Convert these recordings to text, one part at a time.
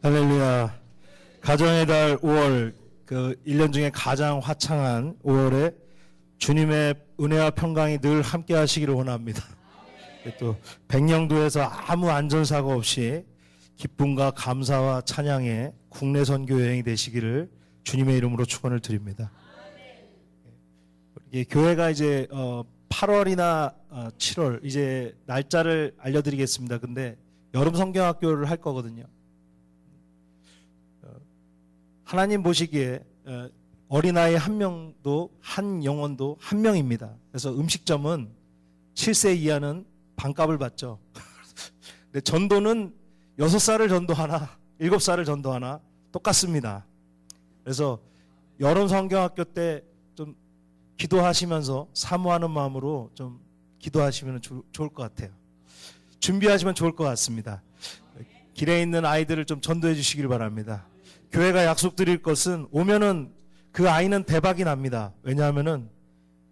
할렐루야. 가정의 달 5월, 1년 중에 가장 화창한 5월에 주님의 은혜와 평강이 늘 함께 하시기를 원합니다. 또 백령도에서 아무 안전사고 없이 기쁨과 감사와 찬양의 국내 선교 여행이 되시기를 주님의 이름으로 축원을 드립니다. 교회가 이제 8월이나 7월 이제 날짜를 알려드리겠습니다. 근데 여름 성경학교를 할 거거든요. 하나님 보시기에 어린아이 한 명도 한 영혼도 한 명입니다. 그래서 음식점은 7세 이하는 반값을 받죠. 근데 전도는 6살을 전도하나 7살을 전도하나 똑같습니다. 그래서 여름 성경학교 때 좀 기도하시면서 사모하는 마음으로 좀 기도하시면 좋을 것 같아요. 준비하시면 좋을 것 같습니다. 길에 있는 아이들을 좀 전도해 주시길 바랍니다. 교회가 약속드릴 것은 오면은 그 아이는 대박이 납니다. 왜냐하면은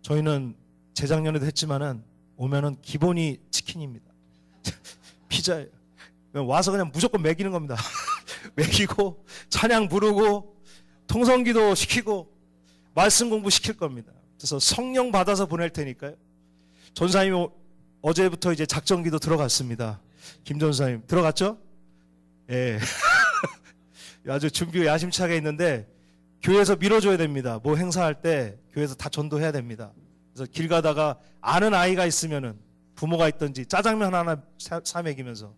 저희는 재작년에도 했지만은 오면은 기본이 치킨입니다. 피자예요. 와서 그냥 무조건 먹이는 겁니다. 먹이고 찬양 부르고 통성기도 시키고 말씀 공부 시킬 겁니다. 그래서 성령 받아서 보낼 테니까요. 전사님이 어제부터 이제 작전기도 들어갔습니다. 김 전사님 들어갔죠? 예. 아주 준비가 야심차게 있는데 교회에서 밀어줘야 됩니다. 뭐 행사할 때 교회에서 다 전도해야 됩니다. 그래서 길 가다가 아는 아이가 있으면은 부모가 있든지 짜장면 하나 사 먹이면서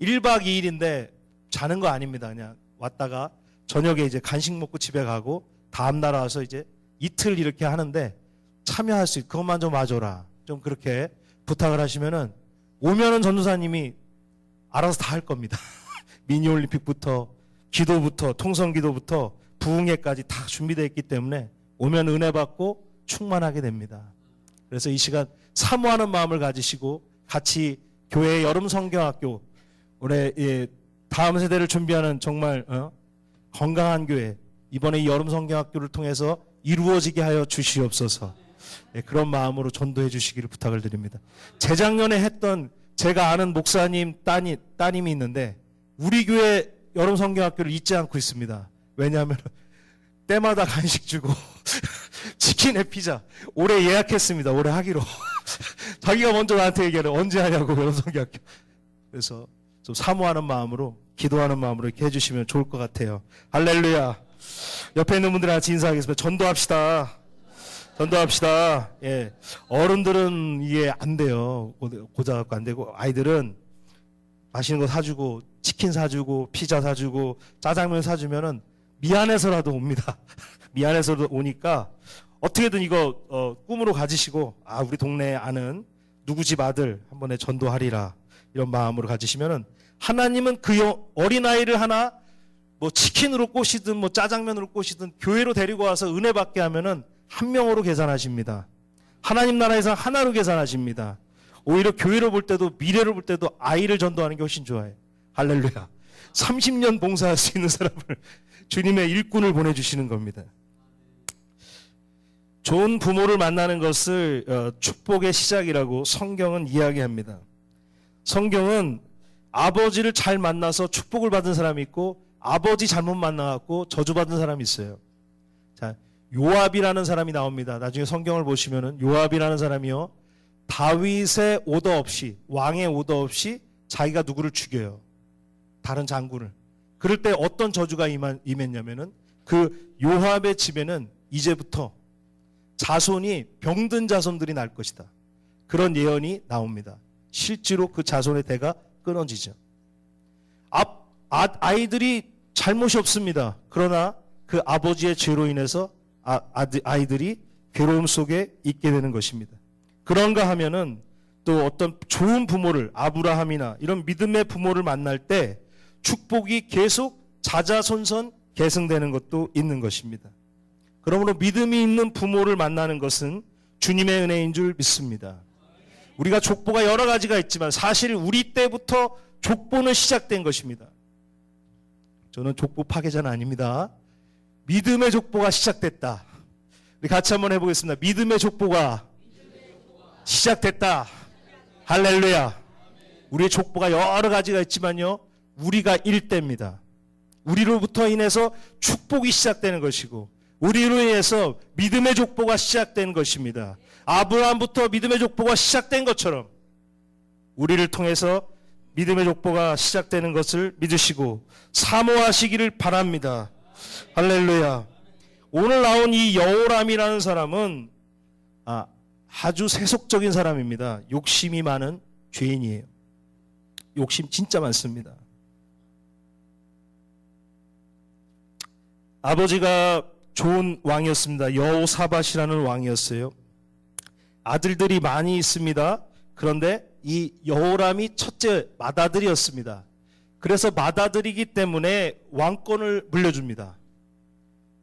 1박 2일인데 자는 거 아닙니다. 그냥 왔다가 저녁에 이제 간식 먹고 집에 가고 다음날 와서 이제 이틀 이렇게 하는데 참여할 수 있고 그것만 좀 와줘라. 좀 그렇게 부탁을 하시면은 오면은 전도사님이 알아서 다 할 겁니다. 미니올림픽부터 기도부터 통성기도부터 부흥회까지 다 준비되어 있기 때문에 오면 은혜 받고 충만하게 됩니다. 그래서 이 시간 사모하는 마음을 가지시고 같이 교회의 여름 성경학교 올해 다음 세대를 준비하는 정말 건강한 교회 이번에 이 여름 성경학교를 통해서 이루어지게 하여 주시옵소서. 그런 마음으로 전도해 주시기를 부탁을 드립니다. 재작년에 했던 제가 아는 목사님 따님이 있는데 우리 교회 여름 성경학교를 잊지 않고 있습니다. 왜냐하면 때마다 간식 주고 치킨에 피자 올해 예약했습니다. 올해 하기로. 자기가 먼저 나한테 얘기하는 언제 하냐고 여름 성경학교. 그래서 좀 사모하는 마음으로 기도하는 마음으로 이렇게 해주시면 좋을 것 같아요. 할렐루야. 옆에 있는 분들이랑 같이 인사하겠습니다. 전도합시다. 전도합시다. 예. 어른들은 이게 안 돼요. 고자 갖고 안 되고 아이들은 맛있는 거 사주고 치킨 사주고 피자 사주고 짜장면 사주면은 미안해서라도 옵니다. 미안해서도 오니까 어떻게든 이거 꿈으로 가지시고 우리 동네에 아는 누구 집 아들 한 번에 전도하리라 이런 마음으로 가지시면은 하나님은 그 어린아이를 하나 뭐 치킨으로 꼬시든 뭐 짜장면으로 꼬시든 교회로 데리고 와서 은혜 받게 하면은 한 명으로 계산하십니다. 하나님 나라에서 하나로 계산하십니다. 오히려 교회로 볼 때도 미래로 볼 때도 아이를 전도하는 게 훨씬 좋아요. 할렐루야. 30년 봉사할 수 있는 사람을 주님의 일꾼을 보내주시는 겁니다. 좋은 부모를 만나는 것을 축복의 시작이라고 성경은 이야기합니다. 성경은 아버지를 잘 만나서 축복을 받은 사람이 있고 아버지 잘못 만나갖고 저주받은 사람이 있어요. 자, 요압이라는 사람이 나옵니다. 나중에 성경을 보시면은 요압이라는 사람이요. 다윗의 오더 없이 왕의 오더 없이 자기가 누구를 죽여요. 다른 장군을. 그럴 때 어떤 저주가 임했냐면은 그 요압의 집에는 이제부터 자손이 병든 자손들이 날 것이다. 그런 예언이 나옵니다. 실제로 그 자손의 대가 끊어지죠. 아이들이 잘못이 없습니다. 그러나 그 아버지의 죄로 인해서 아이들이 괴로움 속에 있게 되는 것입니다. 그런가 하면은 또 어떤 좋은 부모를 아브라함이나 이런 믿음의 부모를 만날 때 축복이 계속 자자손손 계승되는 것도 있는 것입니다. 그러므로 믿음이 있는 부모를 만나는 것은 주님의 은혜인 줄 믿습니다. 우리가 족보가 여러 가지가 있지만 사실 우리 때부터 족보는 시작된 것입니다. 저는 족보 파괴자는 아닙니다. 믿음의 족보가 시작됐다. 우리 같이 한번 해보겠습니다. 믿음의 족보가 시작됐다. 할렐루야. 우리의 족보가 여러 가지가 있지만요. 우리가 일대입니다. 우리로부터 인해서 축복이 시작되는 것이고 우리로 인해서 믿음의 족보가 시작된 것입니다. 아브라함부터 믿음의 족보가 시작된 것처럼 우리를 통해서 믿음의 족보가 시작되는 것을 믿으시고 사모하시기를 바랍니다. 할렐루야. 오늘 나온 이 여호람이라는 사람은 아주 세속적인 사람입니다. 욕심이 많은 죄인이에요. 욕심 진짜 많습니다. 아버지가 좋은 왕이었습니다. 여호사밧이라는 왕이었어요. 아들들이 많이 있습니다. 그런데 이 여호람이 첫째 맏아들이었습니다. 그래서 맏아들이기 때문에 왕권을 물려줍니다.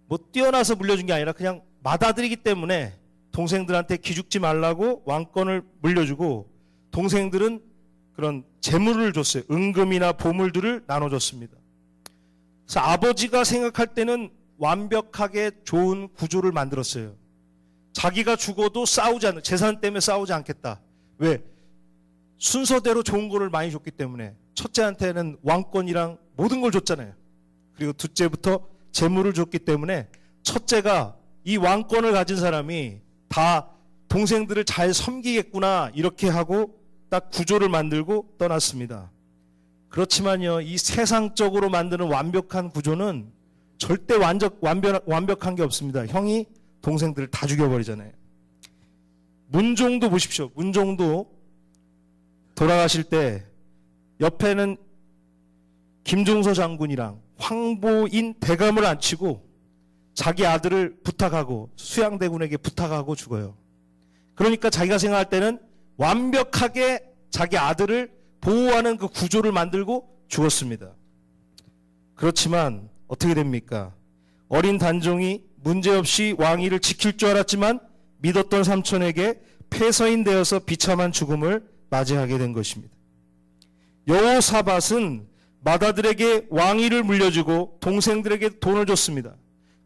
뭐 뛰어나서 물려준 게 아니라 그냥 맏아들이기 때문에 동생들한테 기죽지 말라고 왕권을 물려주고 동생들은 그런 재물을 줬어요. 은금이나 보물들을 나눠줬습니다. 그래서 아버지가 생각할 때는 완벽하게 좋은 구조를 만들었어요. 자기가 죽어도 재산 때문에 싸우지 않겠다. 왜? 순서대로 좋은 거를 많이 줬기 때문에 첫째한테는 왕권이랑 모든 걸 줬잖아요. 그리고 둘째부터 재물을 줬기 때문에 첫째가 이 왕권을 가진 사람이 다 동생들을 잘 섬기겠구나 이렇게 하고 딱 구조를 만들고 떠났습니다. 그렇지만요, 이 세상적으로 만드는 완벽한 구조는 절대 완벽한 게 없습니다. 형이 동생들을 다 죽여버리잖아요. 문종도 보십시오. 문종도 돌아가실 때 옆에는 김종서 장군이랑 황보인 대감을 앉히고 자기 아들을 부탁하고 수양대군에게 부탁하고 죽어요. 그러니까 자기가 생각할 때는 완벽하게 자기 아들을 보호하는 그 구조를 만들고 죽었습니다. 그렇지만 어떻게 됩니까? 어린 단종이 문제없이 왕위를 지킬 줄 알았지만 믿었던 삼촌에게 폐서인 되어서 비참한 죽음을 맞이하게 된 것입니다. 여호사밧은 맏아들에게 왕위를 물려주고 동생들에게 돈을 줬습니다.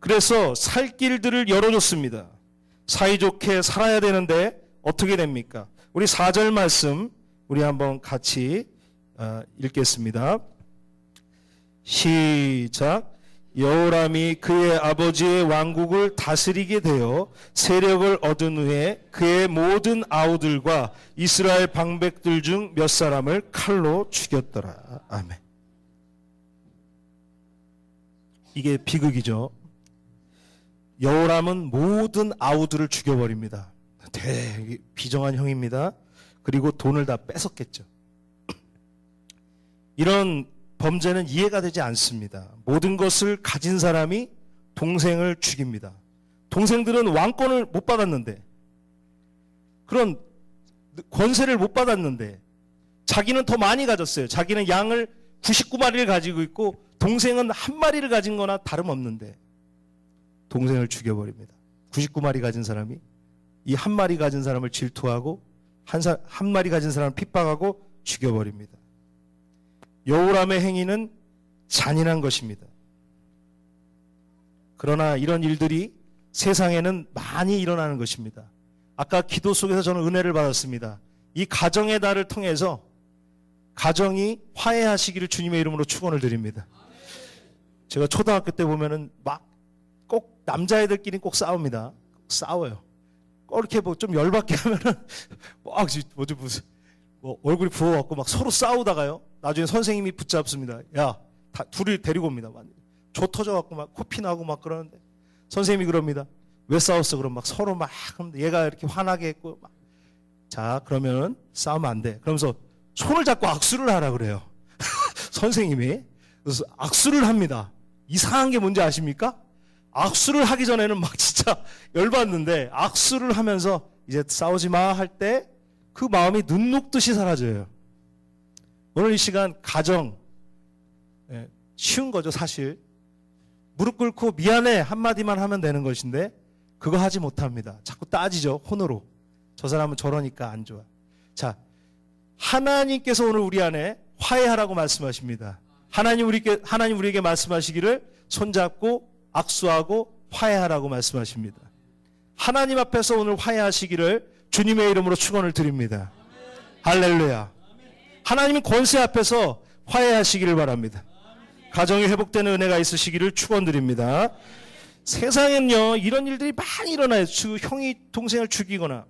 그래서 살 길들을 열어줬습니다. 사이좋게 살아야 되는데 어떻게 됩니까? 우리 4절 말씀 우리 한번 같이 읽겠습니다. 시작. 여호람이 그의 아버지의 왕국을 다스리게 되어 세력을 얻은 후에 그의 모든 아우들과 이스라엘 방백들 중 몇 사람을 칼로 죽였더라. 아멘. 이게 비극이죠. 여호람은 모든 아우들을 죽여버립니다. 되게 비정한 형입니다. 그리고 돈을 다 뺏었겠죠. 이런 범죄는 이해가 되지 않습니다. 모든 것을 가진 사람이 동생을 죽입니다. 동생들은 왕권을 못 받았는데, 그런 권세를 못 받았는데 자기는 더 많이 가졌어요. 자기는 양을 99마리를 가지고 있고 동생은 1마리를 가진 거나 다름없는데 동생을 죽여버립니다. 99마리 가진 사람이 이 1마리 가진 사람을 질투하고 한 마리 가진 사람을 핍박하고 죽여버립니다. 여호람의 행위는 잔인한 것입니다. 그러나 이런 일들이 세상에는 많이 일어나는 것입니다. 아까 기도 속에서 저는 은혜를 받았습니다. 이 가정의 달을 통해서 가정이 화해하시기를 주님의 이름으로 축원을 드립니다. 제가 초등학교 때 보면은 막 꼭 남자애들끼리 꼭 싸웁니다. 싸워요. 꼭 이렇게 뭐 좀 열받게 하면은 막 무슨 얼굴이 부어갖고 막 서로 싸우다가요. 나중에 선생님이 붙잡습니다. 야, 둘이 데리고 옵니다. 조 터져갖고 막 코피 나고 막 그러는데 선생님이 그럽니다. 왜 싸웠어? 그럼 막 서로 막 얘가 이렇게 화나게 했고 막. 자, 그러면은 싸우면 안 돼. 그러면서 손을 잡고 악수를 하라 그래요. 선생님이. 그래서 악수를 합니다. 이상한 게 뭔지 아십니까? 악수를 하기 전에는 막 진짜 열받는데 악수를 하면서 이제 싸우지 마 할 때 그 마음이 눈 녹듯이 사라져요. 오늘 이 시간 가정 쉬운 거죠 사실. 무릎 꿇고 미안해 한마디만 하면 되는 것인데 그거 하지 못합니다. 자꾸 따지죠. 혼으로. 저 사람은 저러니까 안 좋아. 자, 하나님께서 오늘 우리 안에 화해하라고 말씀하십니다. 하나님 우리에게 말씀하시기를 손잡고 악수하고 화해하라고 말씀하십니다. 하나님 앞에서 오늘 화해하시기를 주님의 이름으로 축원을 드립니다. 할렐루야. 하나님은 권세 앞에서 화해하시기를 바랍니다. 가정이 회복되는 은혜가 있으시기를 축원드립니다. 세상엔요 이런 일들이 많이 일어나요. 형이 동생을 죽이거나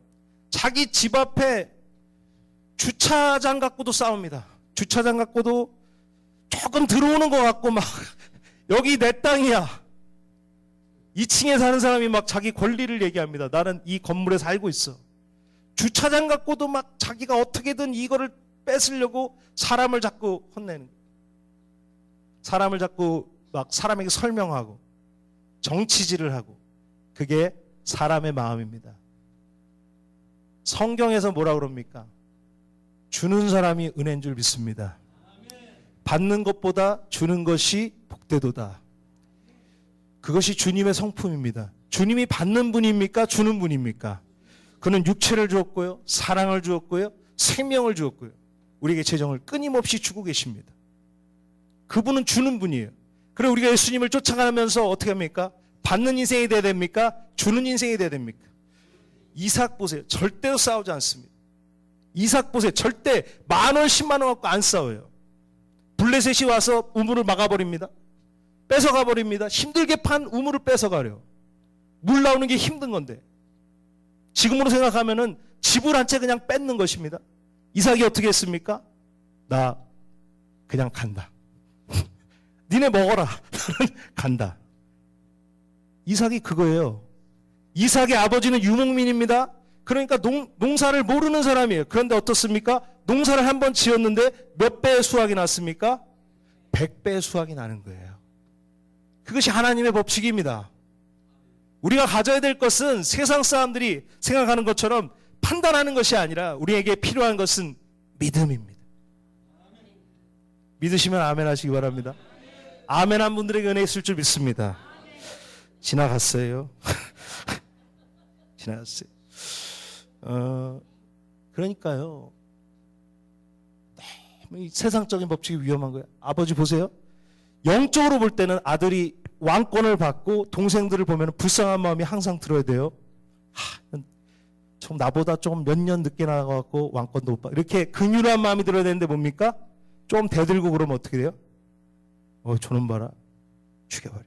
자기 집 앞에 주차장 갖고도 싸웁니다. 주차장 갖고도 조금 들어오는 것 같고 막 여기 내 땅이야. 2층에 사는 사람이 막 자기 권리를 얘기합니다. 나는 이 건물에 살고 있어. 주차장 갖고도 막 자기가 어떻게든 이거를 뺏으려고 사람을 자꾸 혼내는 거예요. 사람을 자꾸 막 사람에게 설명하고 정치질을 하고 그게 사람의 마음입니다. 성경에서 뭐라 그럽니까? 주는 사람이 은혜인 줄 믿습니다. 받는 것보다 주는 것이 복되도다. 그것이 주님의 성품입니다. 주님이 받는 분입니까? 주는 분입니까? 그는 육체를 주었고요, 사랑을 주었고요, 생명을 주었고요, 우리에게 재정을 끊임없이 주고 계십니다. 그분은 주는 분이에요. 그래 우리가 예수님을 쫓아가면서 어떻게 합니까? 받는 인생이 돼야 됩니까? 주는 인생이 돼야 됩니까? 이삭 보세요. 절대로 싸우지 않습니다. 이삭 보세요. 절대 10,000원, 100,000원 갖고 안 싸워요. 블레셋이 와서 우물을 막아버립니다. 뺏어가 버립니다. 힘들게 판 우물을 뺏어가려. 물 나오는 게 힘든 건데. 지금으로 생각하면은 집을 한 채 그냥 뺏는 것입니다. 이삭이 어떻게 했습니까? 나 그냥 간다. 니네 먹어라. 나는 간다. 이삭이 그거예요. 이삭의 아버지는 유목민입니다. 그러니까 농사를 모르는 사람이에요. 그런데 어떻습니까? 농사를 한번 지었는데 몇 배의 수확이 났습니까? 100배의 수확이 나는 거예요. 그것이 하나님의 법칙입니다. 우리가 가져야 될 것은 세상 사람들이 생각하는 것처럼 판단하는 것이 아니라 우리에게 필요한 것은 믿음입니다. 믿으시면 아멘 하시기 바랍니다. 아멘 한 분들에게 은혜 있을 줄 믿습니다. 지나갔어요. 지나갔어요. 그러니까요. 이 세상적인 법칙이 위험한 거예요. 아버지 보세요. 영적으로 볼 때는 아들이 왕권을 받고 동생들을 보면 불쌍한 마음이 항상 들어야 돼요. 좀 나보다 좀 몇 년 늦게 나가갖고 왕권도 못 받고 이렇게 근유한 마음이 들어야 되는데 뭡니까? 좀 대들고 그러면 어떻게 돼요? 저놈 봐라. 죽여버려.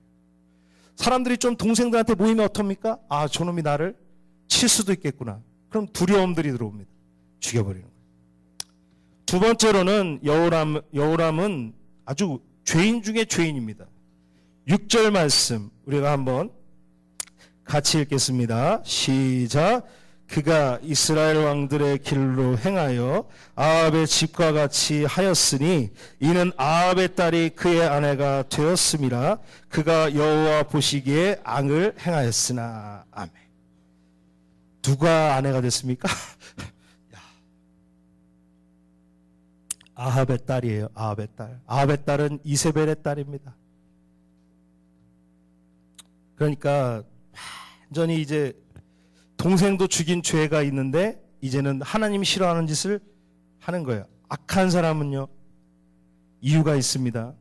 사람들이 좀 동생들한테 모이면 어떻습니까? 저놈이 나를 칠 수도 있겠구나. 그럼 두려움들이 들어옵니다. 죽여버리는 거예요. 두 번째로는 여호람은 아주 죄인 중에 죄인입니다. 6절 말씀 우리가 한번 같이 읽겠습니다. 시작. 그가 이스라엘 왕들의 길로 행하여 아합의 집과 같이 하였으니 이는 아합의 딸이 그의 아내가 되었음이라. 그가 여호와 보시기에 악을 행하였으나. 아멘. 누가 아내가 됐습니까? 아합의 딸이에요. 아합의 딸. 아합의 딸은 이세벨의 딸입니다. 그러니까 완전히 이제 동생도 죽인 죄가 있는데 이제는 하나님이 싫어하는 짓을 하는 거예요. 악한 사람은요 이유가 있습니다.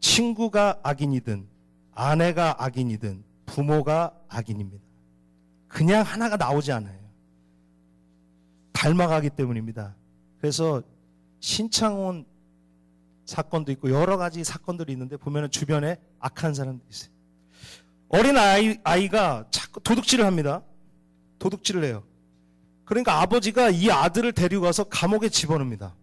친구가 악인이든 아내가 악인이든 부모가 악인입니다. 그냥 하나가 나오지 않아요. 닮아가기 때문입니다. 그래서 신창원 사건도 있고 여러 가지 사건들이 있는데 보면 주변에 악한 사람들이 있어요. 어린 아이가 자꾸 도둑질을 합니다. 도둑질을 해요. 그러니까 아버지가 이 아들을 데리고 가서 감옥에 집어넣습니다.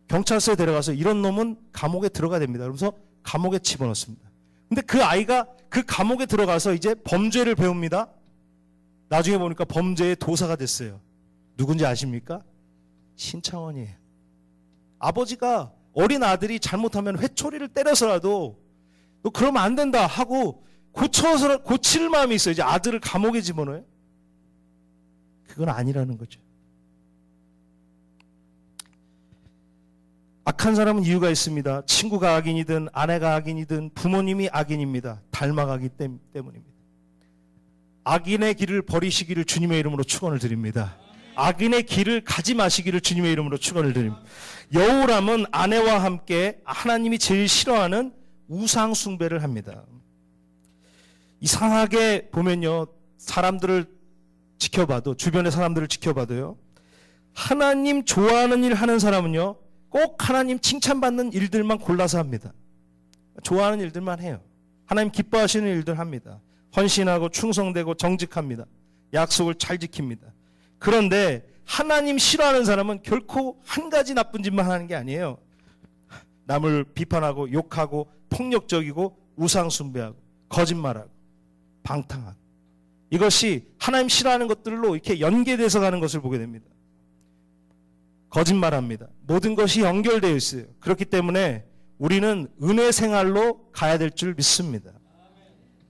경찰서에 데려가서 이런 놈은 감옥에 들어가야 됩니다. 그러면서 감옥에 집어넣습니다. 근데 그 아이가 그 감옥에 들어가서 이제 범죄를 배웁니다. 나중에 보니까 범죄의 도사가 됐어요. 누군지 아십니까? 신창원이에요. 아버지가 어린 아들이 잘못하면 회초리를 때려서라도 너 그러면 안 된다 하고 고칠 마음이 있어요. 이제 아들을 감옥에 집어넣어요. 그건 아니라는 거죠. 악한 사람은 이유가 있습니다. 친구가 악인이든 아내가 악인이든 부모님이 악인입니다. 닮아가기 때문입니다. 악인의 길을 버리시기를 주님의 이름으로 축원을 드립니다. 악인의 길을 가지 마시기를 주님의 이름으로 축원을 드립니다. 여호람은 아내와 함께 하나님이 제일 싫어하는 우상 숭배를 합니다. 이상하게 보면요, 사람들을 지켜봐도, 주변의 사람들을 지켜봐도요, 하나님 좋아하는 일 하는 사람은요, 꼭 하나님 칭찬받는 일들만 골라서 합니다. 좋아하는 일들만 해요. 하나님 기뻐하시는 일들 합니다. 헌신하고 충성되고 정직합니다. 약속을 잘 지킵니다. 그런데 하나님 싫어하는 사람은 결코 한 가지 나쁜 짓만 하는 게 아니에요. 남을 비판하고 욕하고 폭력적이고 우상숭배하고 거짓말하고 방탕하고, 이것이 하나님 싫어하는 것들로 이렇게 연계돼서 가는 것을 보게 됩니다. 거짓말합니다. 모든 것이 연결되어 있어요. 그렇기 때문에 우리는 은혜 생활로 가야 될 줄 믿습니다.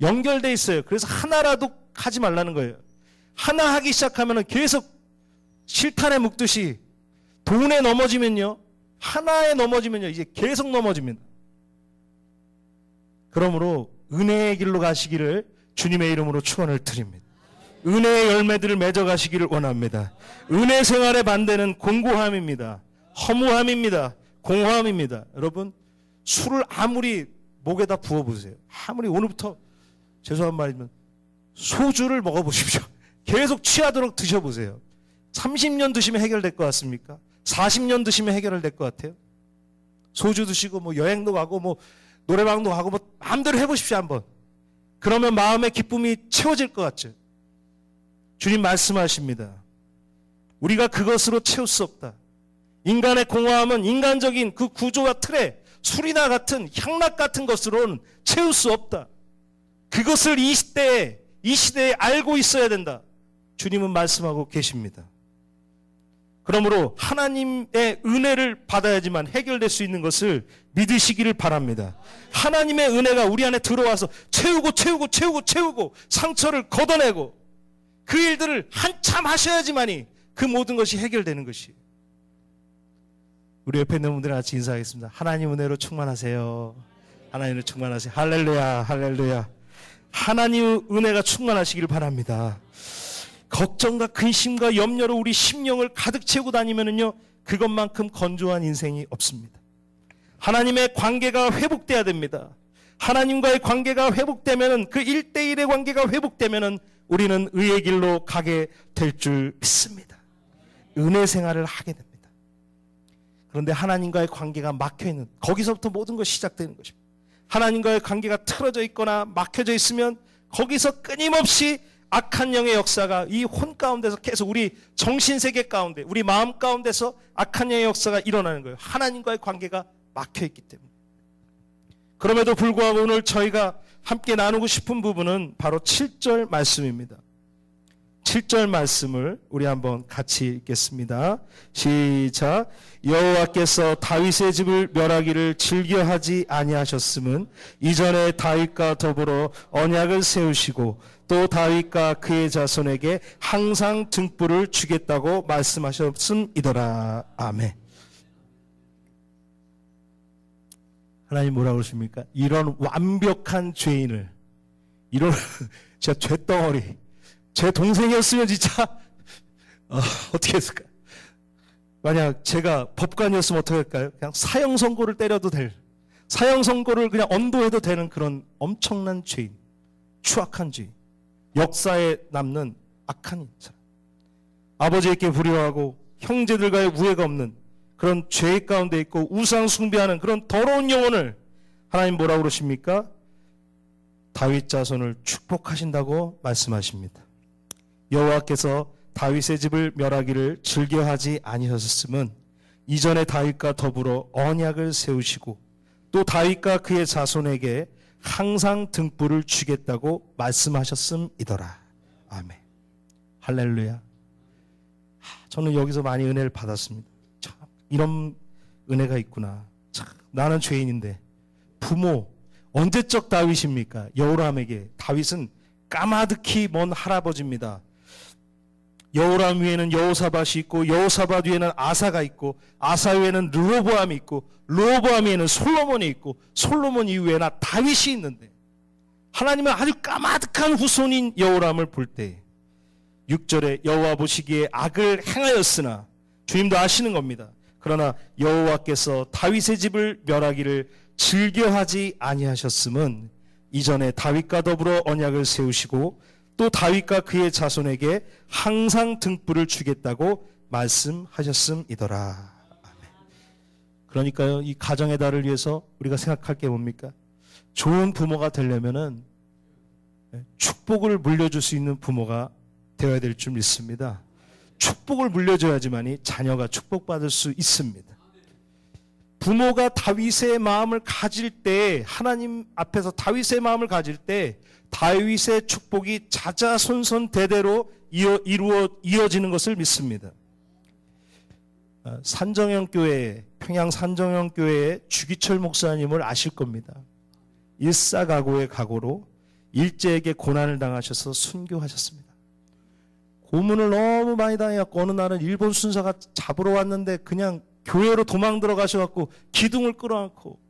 연결되어 있어요. 그래서 하나라도 하지 말라는 거예요. 하나 하기 시작하면 계속 실탄에 묶듯이 돈에 넘어지면요, 하나에 넘어지면요, 이제 계속 넘어집니다. 그러므로 은혜의 길로 가시기를 주님의 이름으로 축원을 드립니다. 은혜의 열매들을 맺어가시기를 원합니다. 은혜 생활의 반대는 공고함입니다. 허무함입니다. 공허함입니다. 여러분, 술을 아무리 목에다 부어보세요. 아무리 오늘부터 죄송한 말이지만 소주를 먹어보십시오. 계속 취하도록 드셔보세요. 30년 드시면 해결될 것 같습니까? 40년 드시면 해결될 것 같아요? 소주 드시고 뭐 여행도 가고 뭐 노래방도 가고 뭐 마음대로 해보십시오 한번. 그러면 마음의 기쁨이 채워질 것 같죠? 주님 말씀하십니다. 우리가 그것으로 채울 수 없다. 인간의 공허함은 인간적인 그 구조와 틀에 술이나 같은 향락 같은 것으로는 채울 수 없다. 그것을 이 시대에 알고 있어야 된다. 주님은 말씀하고 계십니다. 그러므로 하나님의 은혜를 받아야지만 해결될 수 있는 것을 믿으시기를 바랍니다. 하나님의 은혜가 우리 안에 들어와서 채우고 상처를 걷어내고 그 일들을 한참 하셔야지만이 그 모든 것이 해결되는 것이에요. 우리 옆에 있는 분들과 같이 인사하겠습니다. 하나님 은혜로 충만하세요. 하나님으로 충만하세요. 할렐루야, 할렐루야. 하나님 은혜가 충만하시길 바랍니다. 걱정과 근심과 염려로 우리 심령을 가득 채우고 다니면은요, 그것만큼 건조한 인생이 없습니다. 하나님의 관계가 회복돼야 됩니다. 하나님과의 관계가 회복되면은, 그 1대1의 관계가 회복되면은 우리는 의의 길로 가게 될 줄 믿습니다. 은혜 생활을 하게 됩니다. 그런데 하나님과의 관계가 막혀있는, 거기서부터 모든 것이 시작되는 것입니다. 하나님과의 관계가 틀어져 있거나 막혀져 있으면 거기서 끊임없이 악한 영의 역사가 이 혼 가운데서 계속 우리 정신세계 가운데, 우리 마음 가운데서 악한 영의 역사가 일어나는 거예요. 하나님과의 관계가 막혀있기 때문에. 그럼에도 불구하고 오늘 저희가 함께 나누고 싶은 부분은 바로 7절 말씀입니다. 7절 말씀을 우리 한번 같이 읽겠습니다. 시작. 여호와께서 다윗의 집을 멸하기를 즐겨하지 아니하셨음은 이전에 다윗과 더불어 언약을 세우시고 또 다윗과 그의 자손에게 항상 등불을 주겠다고 말씀하셨음이더라. 아멘. 하나님 뭐라고 그러십니까? 이런 완벽한 죄인을, 이런 진짜 죄덩어리, 제 동생이었으면 진짜 어떻게 했을까요? 만약 제가 법관이었으면 어떻게 할까요? 그냥 사형 선고를 때려도 될, 사형 선고를 그냥 언도해도 되는 그런 엄청난 죄인, 추악한 죄인, 역사에 남는 악한 사람, 아버지에게 불효하고 형제들과의 우애가 없는 그런 죄 가운데 있고 우상 숭배하는 그런 더러운 영혼을 하나님 뭐라고 그러십니까? 다윗 자손을 축복하신다고 말씀하십니다. 여호와께서 다윗의 집을 멸하기를 즐겨하지 아니하셨음은 이전에 다윗과 더불어 언약을 세우시고 또 다윗과 그의 자손에게 항상 등불을 주겠다고 말씀하셨음이더라. 아멘. 할렐루야. 저는 여기서 많이 은혜를 받았습니다. 참, 이런 은혜가 있구나. 참, 나는 죄인인데 부모, 언제적 다윗입니까? 여호람에게. 다윗은 까마득히 먼 할아버지입니다. 여호람 위에는 여호사밧이 있고 여호사밧 위에는 아사가 있고 아사 위에는 르호보암이 있고 르호보암 위에는 솔로몬이 있고 솔로몬 이후에나 다윗이 있는데 하나님은 아주 까마득한 후손인 여호람을 볼 때 6절에 여호와 보시기에 악을 행하였으나, 주님도 아시는 겁니다. 그러나 여호와께서 다윗의 집을 멸하기를 즐겨하지 아니하셨음은 이전에 다윗과 더불어 언약을 세우시고 또 다윗과 그의 자손에게 항상 등불을 주겠다고 말씀하셨음이더라. 아멘. 그러니까요, 이 가정의 달을 위해서 우리가 생각할 게 뭡니까? 좋은 부모가 되려면은 축복을 물려줄 수 있는 부모가 되어야 될 줄 믿습니다. 축복을 물려줘야지만이 자녀가 축복받을 수 있습니다. 부모가 다윗의 마음을 가질 때, 하나님 앞에서 다윗의 마음을 가질 때 다윗의 축복이 자자손손 대대로 이어지는 것을 믿습니다. 산정형교회, 평양 산정형교회의 주기철 목사님을 아실 겁니다. 일사각오의 각오로 일제에게 고난을 당하셔서 순교하셨습니다. 고문을 너무 많이 당해갖고 어느 날은 일본 순사가 잡으러 왔는데 그냥 교회로 도망 들어가셔갖고 기둥을 끌어안고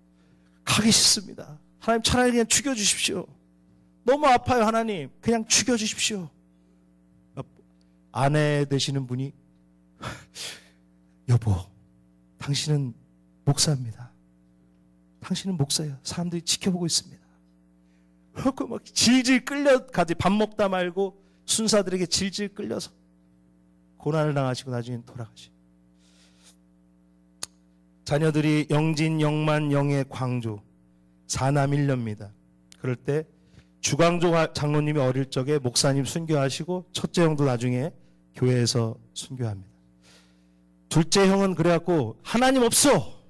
가기 싫습니다. 하나님 차라리 그냥 죽여주십시오. 너무 아파요 하나님. 그냥 죽여주십시오. 아내 되시는 분이 여보, 당신은 목사입니다. 당신은 목사예요. 사람들이 지켜보고 있습니다. 그렇고 막 질질 끌려가지. 밥 먹다 말고 순사들에게 질질 끌려서 고난을 당하시고 나중엔 돌아가시고. 자녀들이 영진, 영만, 영의 광조, 사남 1녀입니다. 그럴 때 주광조 장로님이 어릴 적에 목사님 순교하시고 첫째 형도 나중에 교회에서 순교합니다. 둘째 형은 그래갖고 하나님 없어.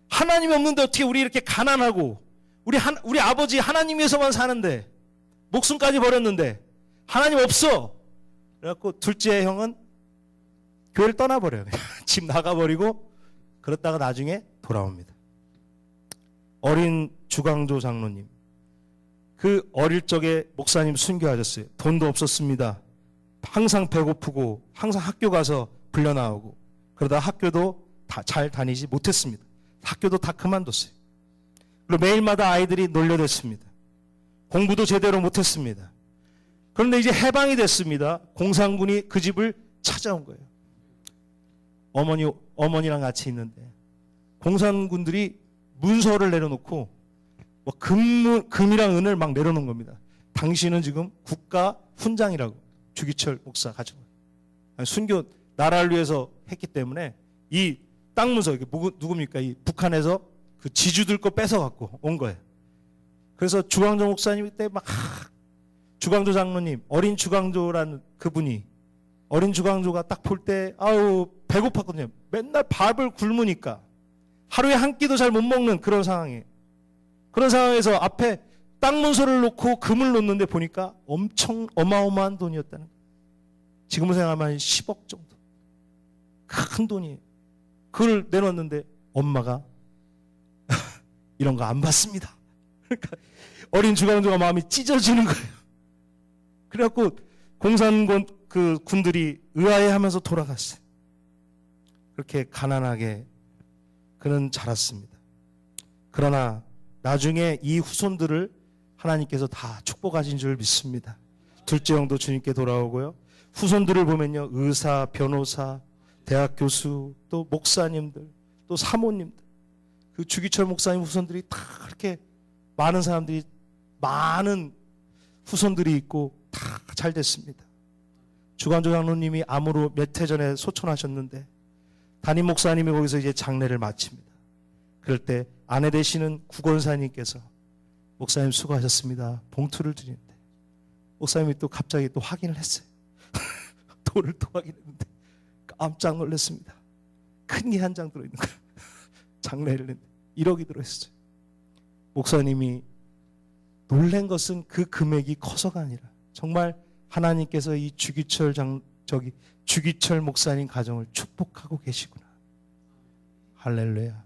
하나님이 없는데 어떻게 우리 이렇게 가난하고 우리 아버지 하나님 위해서만 사는데 목숨까지 버렸는데 하나님 없어. 그래갖고 둘째 형은 교회를 떠나버려요. 집 나가버리고 그러다가 나중에 돌아옵니다. 어린 주광조 장로님, 그 어릴 적에 목사님 순교하셨어요. 돈도 없었습니다. 항상 배고프고 항상 학교 가서 불려 나오고 그러다 학교도 잘 다니지 못했습니다. 학교도 다 그만뒀어요. 그리고 매일마다 아이들이 놀려댔습니다. 공부도 제대로 못했습니다. 그런데 이제 해방이 됐습니다. 공산군이 그 집을 찾아온 거예요. 어머니랑 같이 있는데 공산군들이 문서를 내려놓고 뭐 금이랑 은을 막 내려놓은 겁니다. 당신은 지금 국가 훈장이라고 주기철 목사 가지고 순교 나라를 위해서 했기 때문에 이 땅 문서 이게 누굽니까? 이 북한에서 그 지주들 거 뺏어 갖고 온 거예요. 그래서 주광조 목사님이 그때 막 주광조 장로님, 어린 주광조라는 그분이 어린 주광조가 딱 볼 때 아우 배고팠거든요. 맨날 밥을 굶으니까 하루에 한 끼도 잘 못 먹는 그런 상황이에요. 그런 상황에서 앞에 땅 문서를 놓고 금을 놓는데 보니까 엄청 어마어마한 돈이었다는 거예요. 지금으로 생각하면 10억 정도. 큰 돈이에요. 그걸 내놓았는데 엄마가 이런 거 안 받습니다. 그러니까 어린 주광조가 마음이 찢어지는 거예요. 그래갖고 공산군 그 군들이 의아해하면서 돌아갔어요. 그렇게 가난하게 그는 자랐습니다. 그러나 나중에 이 후손들을 하나님께서 다 축복하신 줄 믿습니다. 둘째 형도 주님께 돌아오고요. 후손들을 보면요, 의사, 변호사, 대학 교수, 또 목사님들, 또 사모님들, 그 주기철 목사님 후손들이 다 그렇게 많은 사람들이, 많은 후손들이 있고 다 잘 됐습니다. 주광조 장로님이 암으로 몇 해 전에 소천하셨는데 담임 목사님이 거기서 이제 장례를 마칩니다. 그럴 때 아내 되시는 구권사님께서 목사님 수고하셨습니다. 봉투를 드리는데 목사님이 또 갑자기 또 확인을 했어요. 돈을 또 확인했는데 깜짝 놀랐습니다. 큰 게 한 장 들어있는 거예요. 장례를 했는데 1억이 들어있어요. 목사님이 놀란 것은 그 금액이 커서가 아니라 정말 하나님께서 이 주기철 목사님 가정을 축복하고 계시구나. 할렐루야.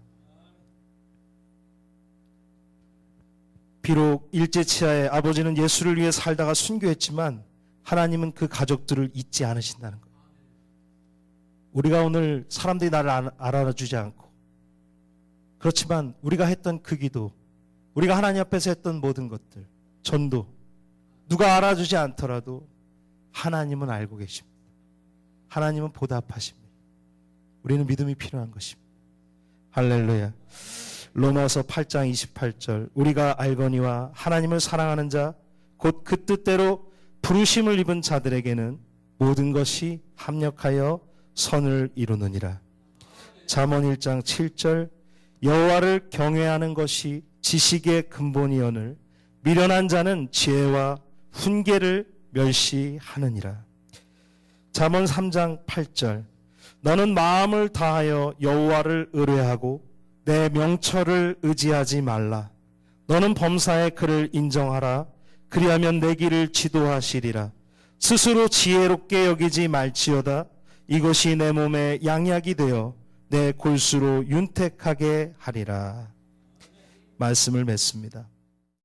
비록 일제치하에 아버지는 예수를 위해 살다가 순교했지만 하나님은 그 가족들을 잊지 않으신다는 거예요. 우리가 오늘 사람들이 나를 알아주지 않고, 그렇지만 우리가 했던 그 기도, 우리가 하나님 앞에서 했던 모든 것들, 전도, 누가 알아주지 않더라도 하나님은 알고 계십니다. 하나님은 보답하십니다. 우리는 믿음이 필요한 것입니다. 할렐루야. 로마서 8장 28절, 우리가 알거니와 하나님을 사랑하는 자 곧 그 뜻대로 부르심을 입은 자들에게는 모든 것이 합력하여 선을 이루느니라. 잠언 1장 7절, 여호와를 경외하는 것이 지식의 근본이오늘 미련한 자는 지혜와 훈계를 멸시하느니라. 잠언 3장 8절 너는 마음을 다하여 여호와를 의뢰하고 내 명철을 의지하지 말라. 너는 범사에 그를 인정하라. 그리하면 내 길을 지도하시리라. 스스로 지혜롭게 여기지 말지어다. 이것이 내 몸에 양약이 되어 내 골수로 윤택하게 하리라. 말씀을 맺습니다.